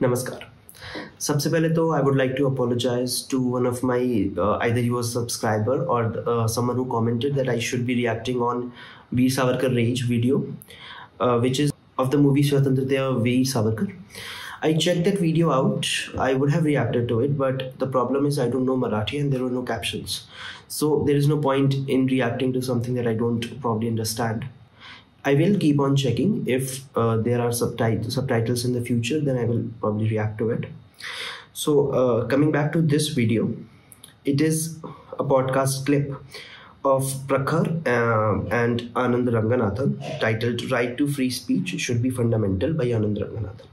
नमस्कार. सबसे पहले तो I would like to apologize to one of my either you a subscriber or someone who commented that I should be reacting on Veer Savarkar Rage video, which is of the movie Swatantrata Veer Savarkar. I checked that video out. I would have reacted to it, but the problem is I don't know Marathi and there were no captions. So there is no point in reacting to something that I don't probably understand. I will keep on checking. If there are subtitles in the future, then I will probably react to it. So coming back to this video, it is a podcast clip of Prakhar and Anand Ranganathan titled "Right to Free Speech Should Be Fundamental" by Anand Ranganathan.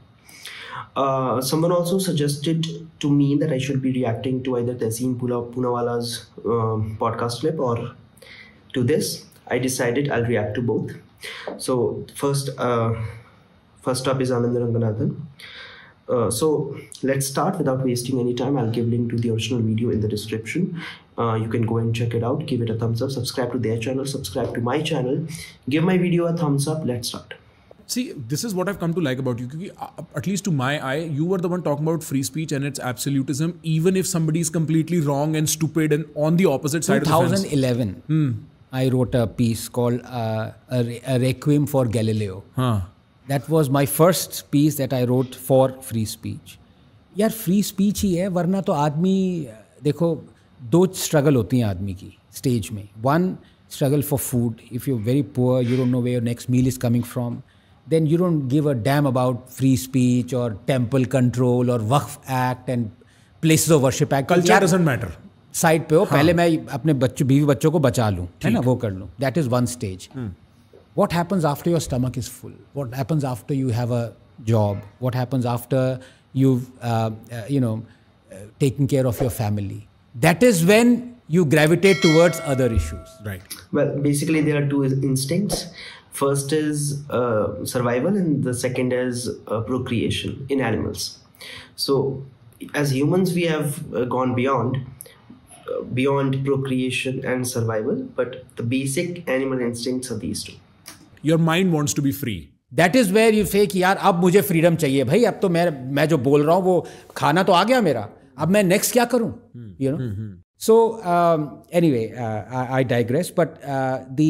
Someone also suggested to me that I should be reacting to either Tehseen Poonawala's podcast clip or to this. I decided I'll react to both. So first up is Anand Ranganathan. So let's start without wasting any time. I'll give link to the original video in the description. You can go and check it out. Give it a thumbs up. Subscribe to their channel. Subscribe to my channel. Give my video a thumbs up. Let's start. See, this is what I've come to like about you. Because at least to my eye, you were the one talking about free speech and its absolutism, even if somebody is completely wrong and stupid and on the opposite side of the fence. 2011. I wrote a piece called a Requiem for Galileo. That was my first piece that I wrote for free speech. यार free speech ही है, वरना तो आदमी देखो दो struggle होती हैं आदमी की stage में. One struggle for food. If you're very poor, you don't know where your next meal is coming from. Then you don't give a damn about free speech or temple control or Waqf Act and places of worship act. Culture doesn't matter. Side पे हो, पहले मैं अपने बीवी बच्चों को बचा लूँ, है ना, वो कर लूँ. That is one stage. What happens after your stomach is full? What happens after you have a job? What happens after you've taken care of your family? That is when you gravitate towards other issues. Right. Well, basically there are two instincts. First is survival and the second is procreation in animals. So as humans we have gone beyond procreation and survival, but the basic animal instincts are these two. Your mind wants to be free. That is where you say कि यार अब मुझे freedom चाहिए भाई, अब तो मैं जो बोल रहा हूँ वो खाना तो आ गया मेरा, अब मैं next क्या करूँ, you know. So anyway, I digress, but the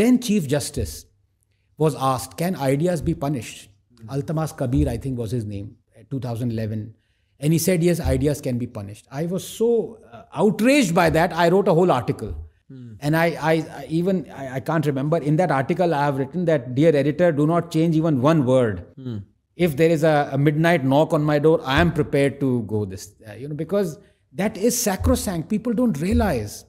then chief justice was asked, can ideas be punished? Altamas Kabir, I think was his name, 2011. And he said, yes, ideas can be punished. I was so outraged by that, I wrote a whole article. And I can't remember. In that article, I have written that, dear editor, do not change even one word. If there is a midnight knock on my door, I am prepared to go this. Because that is sacrosanct. People don't realize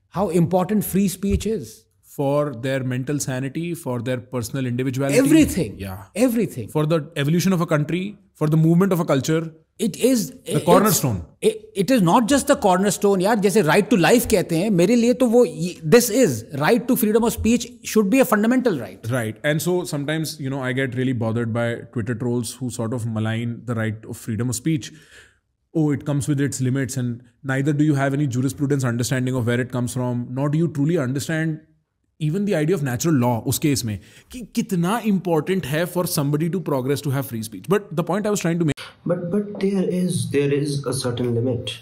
how important free speech is. For their mental sanity, for their personal individuality. Everything. Yeah. Everything. For the evolution of a country, for the movement of a culture. It is the cornerstone. It is not just the cornerstone. यार जैसे right to life कहते हैं, मेरे लिए तो वो this is right to freedom of speech should be a fundamental right. Right. And so sometimes I get really bothered by Twitter trolls who sort of malign the right of freedom of speech. Oh, it comes with its limits, and neither do you have any jurisprudence understanding of where it comes from, nor do you truly understand even the idea of natural law उस case में कि कितना important है for somebody to progress to have free speech. But the point I was trying to make. But there is a certain limit.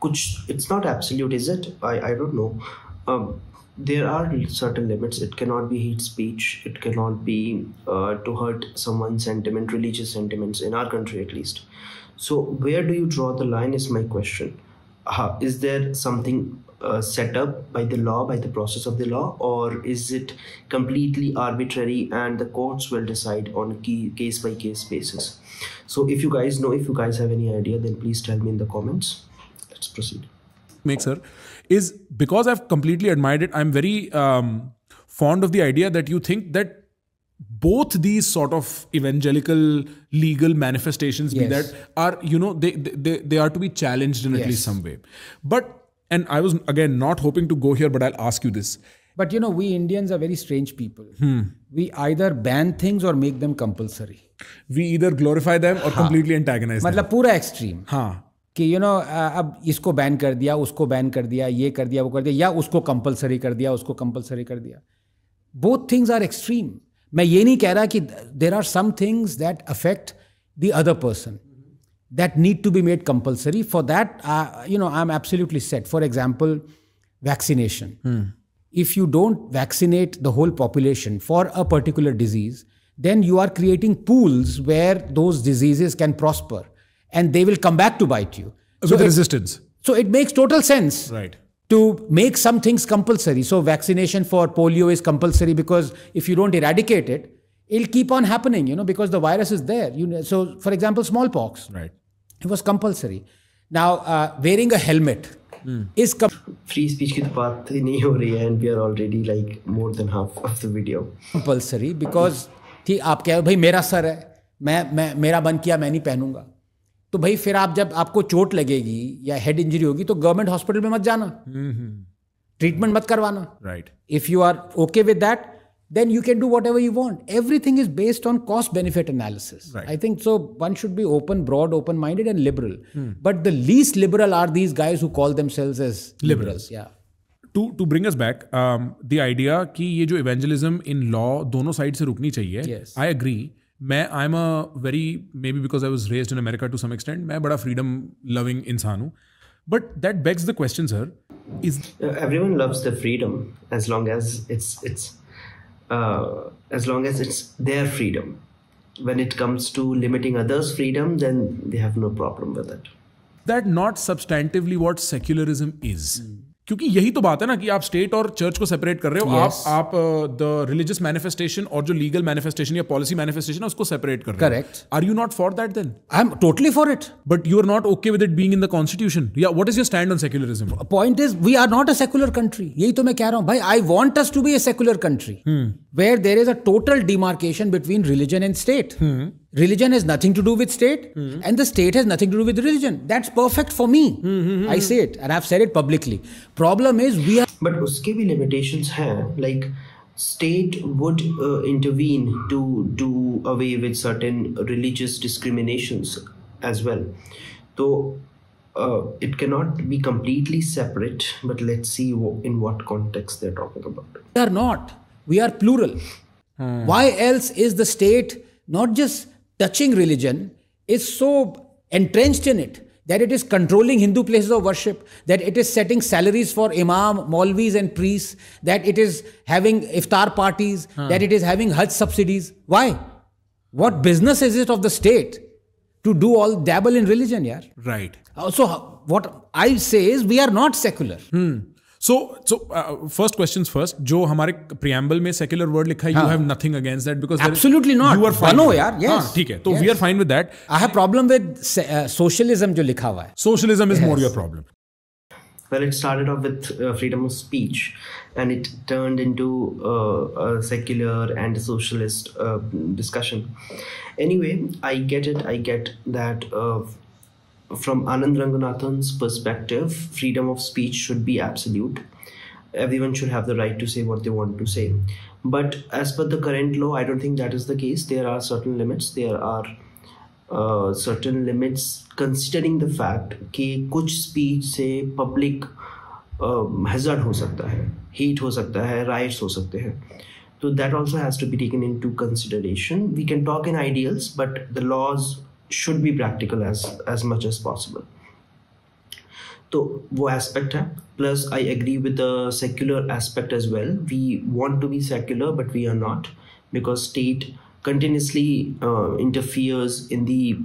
It's not absolute, is it? I don't know. There are certain limits. It cannot be hate speech. It cannot be to hurt someone's sentiment, religious sentiments in our country at least. So where do you draw the line is my question. Is there something set up by the law, by the process of the law, or is it completely arbitrary and the courts will decide on a case by case basis? So if you guys know, if you guys have any idea, then please tell me in the comments. Let's proceed. Sir, is because I've completely admired it, I'm very fond of the idea that you think that both these sort of evangelical legal manifestations be that are, they are to be challenged in at least some way. But and I was again not hoping to go here, but I'll ask you this. But we Indians are very strange people. We either ban things or make them compulsory. We either glorify them or completely antagonize them. मतलब पूरा extreme. हाँ. कि अब इसको ban कर दिया, उसको ban कर दिया, ये कर दिया, वो कर दिया, या उसको कंपलसरी कर दिया, उसको कंपलसरी कर दिया. Both things are extreme. मैं ये नहीं कह रहा कि there are some things that affect the other person that need to be made compulsory. For that, I'm absolutely set. For example, vaccination. If you don't vaccinate the whole population for a particular disease, then you are creating pools where those diseases can prosper and they will come back to bite you. With resistance. So it makes total sense. Right. To make some things compulsory. So vaccination for polio is compulsory because if you don't eradicate it, it'll keep on happening, because the virus is there. So for example, smallpox. Right. It was compulsory. Now, wearing a helmet is free speech की तो बात ही नहीं हो रही है, and we are already like more than half of the video. Compulsory because ठीक आप कह रहे हो भाई मेरा सर है, मैं मेरा मन किया मैं नहीं पहनूंगा. तो भाई फिर आप जब आपको चोट लगेगी या हेड इंजरी होगी तो गवर्नमेंट हॉस्पिटल में मत जाना, ट्रीटमेंट मत करवाना. Right. If you are okay with that, then you can do whatever you want. Everything is based on cost-benefit analysis. Right. I think so. One should be open, broad, open-minded, and liberal. But the least liberal are these guys who call themselves as liberals. Yeah. To bring us back, the idea कि ये जो evangelism in law दोनों side से रुकनी चाहिए. Yes. I agree. I'm a very, maybe because I was raised in America to some extent, मैं बड़ा freedom loving इंसान हूँ. But that begs the question, sir. Everyone loves the freedom as long as it's their freedom. When it comes to limiting others' freedom, then they have no problem with it. That not substantively what secularism is. क्योंकि यही तो बात है ना कि आप state और church को सेपरेट कर रहे हो. Yes. आप द रिलीजियस मैनिफेस्टेशन और जो लीगल मैनिफेस्टेशन या पॉलिसी मैनिफेस्टेशन है उसको सेपरेट कर रहे हो. Correct. Are you not for that then? I'm totally for it. But you are not okay with it being in the constitution. Yeah what is your stand on secularism? Point is, we are not a secular country. यही तो मैं कह रहा हूँ भाई. I want us to be a secular country where there is a total demarcation between religion and state. Religion has nothing to do with state, and the state has nothing to do with religion. That's perfect for me. I say it, and I've said it publicly. Problem is, we are. But उसके भी limitations हैं. Like state would intervene to do away with certain religious discriminations as well. So it cannot be completely separate. But let's see in what context they're talking about. We are not. We are plural. Why else is the state not just touching religion, is so entrenched in it that it is controlling Hindu places of worship, that it is setting salaries for imam, maulvis and priests, that it is having iftar parties, that it is having Hajj subsidies. Why? What business is it of the state to do all dabble in religion, yaar? Right. So what I say is we are not secular. So first questions first. जो हमारे preamble में secular word लिखा है, you have nothing against that because absolutely not. You are fine. No, with यार. It. Yes. ठीक है. तो we are fine with that. I have problem with socialism जो लिखा हुआ है. Socialism is more your problem. Well, it started off with freedom of speech, and it turned into a secular and socialist discussion. Anyway, I get it. I get that from Anand Ranganathan's perspective, freedom of speech should be absolute. Everyone should have the right to say what they want to say. But as per the current law, I don't think that is the case. There are certain limits. There are certain limits considering the fact कि कुछ speech से public hazard हो सकता है, heat हो सकता है, riots हो सकते हैं. So that also has to be taken into consideration. We can talk in ideals, but the laws should be practical as much as possible. तो वो aspect है. Plus I agree with the secular aspect as well. We want to be secular, but we are not, because state continuously interferes in the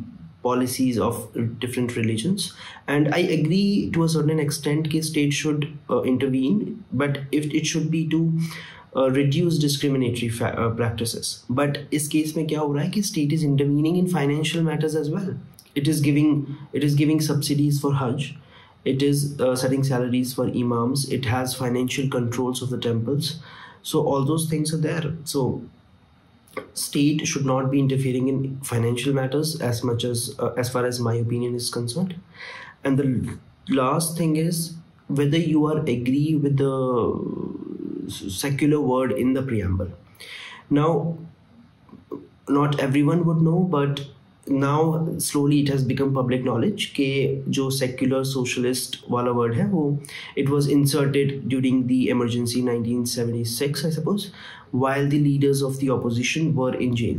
policies of different religions. And I agree to a certain extent that state should intervene, but if it should be to reduce discriminatory practices. But इस case में क्या हो रहा है कि state is intervening in financial matters as well. It is giving subsidies for Hajj. It is setting salaries for imams. It has financial controls of the temples. So all those things are there. So state should not be interfering in financial matters as much as far as my opinion is concerned. And the last thing is whether you are agree with the secular word in the preamble. Now, not everyone would know, but now slowly it has become public knowledge कि जो secular socialist वाला word है वो it was inserted during the emergency 1976, I suppose, while the leaders of the opposition were in jail.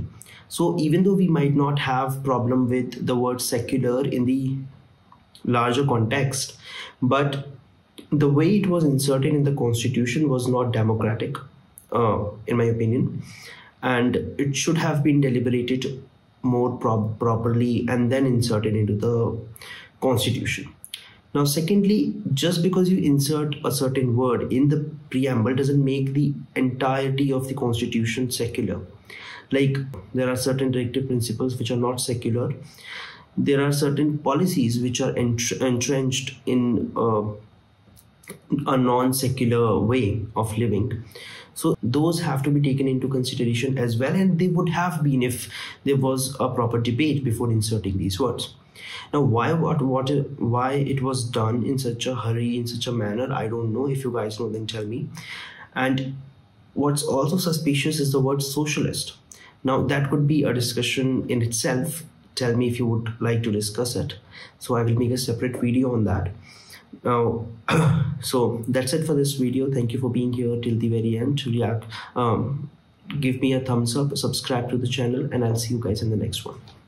So even though we might not have problem with the word secular in the larger context, but the way it was inserted in the constitution was not democratic, in my opinion, and it should have been deliberated more properly and then inserted into the constitution. Now, secondly, just because you insert a certain word in the preamble doesn't make the entirety of the constitution secular. Like, there are certain directive principles which are not secular. There are certain policies which are entrenched in a non-secular way of living. So those have to be taken into consideration as well, and they would have been if there was a proper debate before inserting these words. Now, why it was done in such a hurry, in such a manner, I don't know. If you guys know, then tell me. And what's also suspicious is the word socialist. Now, that could be a discussion in itself. Tell me if you would like to discuss it. So I will make a separate video on that. Now, so that's it for this video. Thank you for being here till the very end. Give me a thumbs up, subscribe to the channel, and I'll see you guys in the next one.